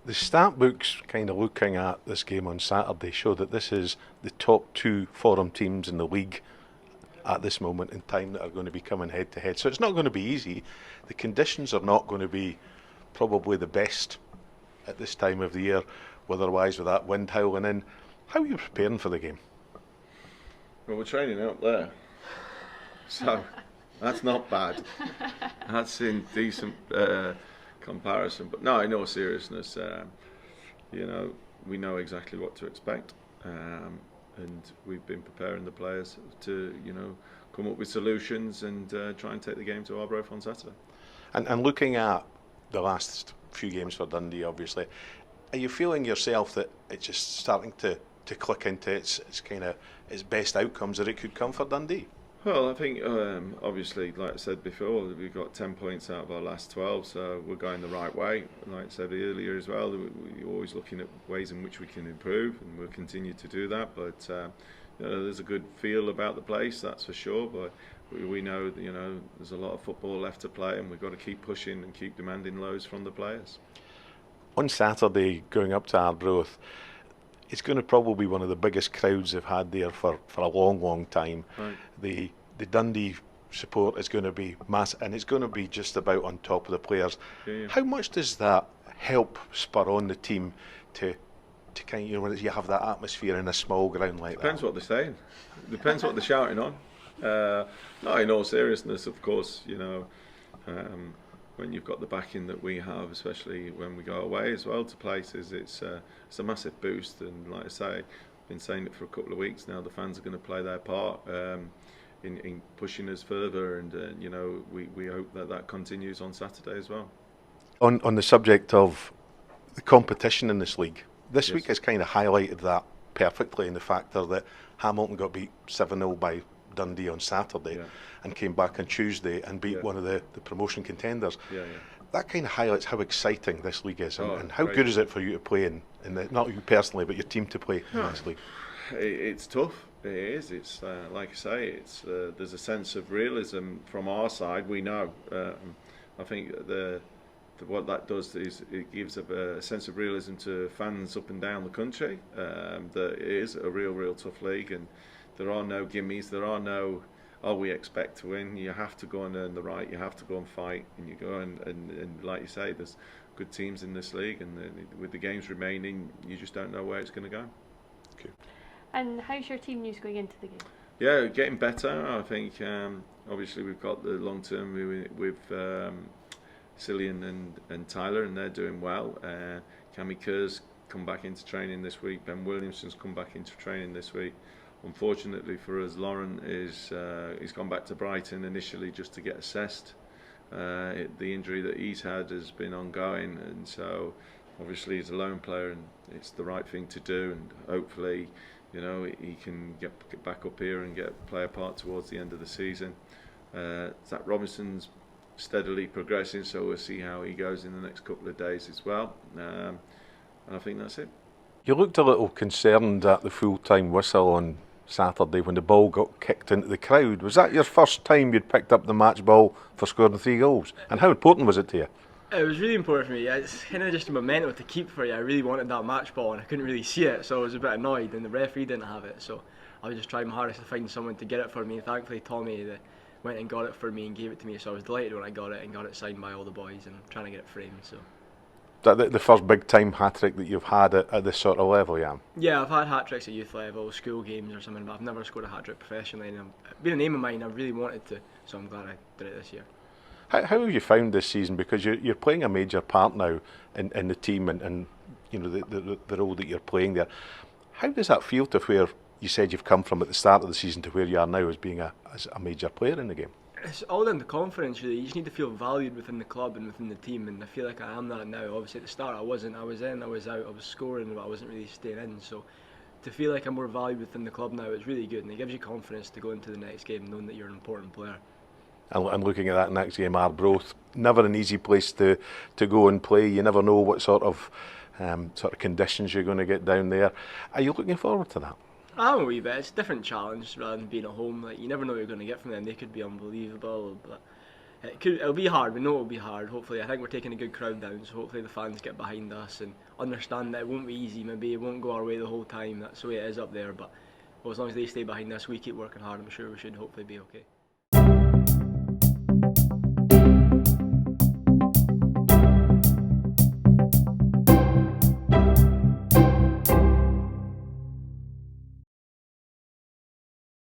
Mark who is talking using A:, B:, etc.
A: The stat books, kind of looking at this game on Saturday, show that this is the top two forum teams in the league at this moment in time that are going to be coming head to head. So it's not going to be easy. The conditions are not going to be probably the best at this time of the year, weather-wise, with that wind howling in. How are you preparing for the game?
B: Well, we're training out there, so that's not bad. That's in decent comparison. But no, in all seriousness, we know exactly what to expect, and we've been preparing the players to, come up with solutions and try and take the game to Arbroath on Saturday.
A: And looking at the last few games for Dundee, obviously, are you feeling yourself that it's just starting to click into its kind of its best outcomes that it could come for Dundee?
B: Well, I think obviously, like I said before, we've got 10 points out of our last 12, so we're going the right way. Like I said earlier as well, we're always looking at ways in which we can improve, and we'll continue to do that. But there's a good feel about the place, that's for sure. But we know that, there's a lot of football left to play, and we've got to keep pushing and keep demanding loads from the players.
A: On Saturday, going up to Arbroath, it's going to probably be one of the biggest crowds they've had there for a long, long time.
B: Right.
A: The Dundee support is going to be massive, and it's going to be just about on top of the players.
B: Yeah.
A: How much does that help spur on the team to kind of, when you have that atmosphere in a small ground like
B: Depends
A: that?
B: what they're saying. Depends what they're shouting on. No, in all seriousness, of course, when you've got the backing that we have, especially when we go away as well to places, it's a massive boost. And like I say, I've been saying it for a couple of weeks now, the fans are going to play their part in pushing us further, and we hope that continues on Saturday as well.
A: On the subject of the competition in this league, this
B: Yes.
A: week has kind of highlighted that perfectly, in the factor that Hamilton got beat 7-0 by Dundee on Saturday,
B: Yeah.
A: and came back on Tuesday and beat
B: Yeah.
A: one of the promotion contenders.
B: Yeah.
A: That kind of highlights how exciting this league is, and how
B: Great.
A: good is it for you to play in the, not you personally, but your team to play in this league?
B: It's tough. It is. It's like I say. It's there's a sense of realism from our side. We know. I think what that does is it gives a sense of realism to fans up and down the country. That it is a real tough league, and there are no gimmies. There are no, we expect to win. You have to go and earn the right. You have to go and fight, and you go and like you say, there's good teams in this league, and with the games remaining, you just don't know where it's going to go.
A: Okay.
C: And how's your team news going into the game?
B: Yeah, getting better. I think obviously we've got the long term with Cillian and Tyler, and they're doing well. Cammy Kerr's come back into training this week. Ben Williamson's come back into training this week. Unfortunately for us, Lauren he's gone back to Brighton initially just to get assessed. The injury that he's had has been ongoing, and so obviously he's a lone player, and it's the right thing to do. And hopefully, he can get back up here and play a part towards the end of the season. Zach Robinson's steadily progressing, so we'll see how he goes in the next couple of days as well. And I think that's it.
A: You looked a little concerned at the full-time whistle on Saturday when the ball got kicked into the crowd. Was that your first time you'd picked up the match ball for scoring 3 goals? And how important was it to you?
D: It was really important for me. It's kind of just a memento to keep for you. I really wanted that match ball and I couldn't really see it, so I was a bit annoyed, and the referee didn't have it, so I was just trying my hardest to find someone to get it for me, and thankfully Tommy went and got it for me and gave it to me, so I was delighted when I got it and got it signed by all the boys, and I'm trying to get it framed. So
A: That the first big time hat-trick that you've had at this sort of level, yeah?
D: yeah, I've had hat-tricks at youth level, school games or something, but I've never scored a hat-trick professionally, and it's been a name of mine. I really wanted to, so I'm glad I did it this year.
A: How have you found this season? Because you're playing a major part now in the team, and the role that you're playing there. How does that feel to where you said you've come from at the start of the season to where you are now as being a major player in the game?
D: It's all down to confidence, really. You just need to feel valued within the club and within the team, and I feel like I am that now. Obviously at the start I wasn't. I was in, I was out, I was scoring, but I wasn't really staying in. So to feel like I'm more valued within the club now is really good, and it gives you confidence to go into the next game knowing that you're an important player.
A: And looking at that next game, Arbroath, never an easy place to go and play. You never know what sort of conditions you're going to get down there. Are you looking forward to that?
D: I'm a wee bit. It's a different challenge rather than being at home. Like, you never know what you're going to get from them. They could be unbelievable, but It'll be hard. We know it'll be hard. Hopefully, I think we're taking a good crowd down, so hopefully the fans get behind us and understand that it won't be easy. Maybe it won't go our way the whole time. That's the way it is up there. But well, as long as they stay behind us, we keep working hard. I'm sure we should hopefully be okay.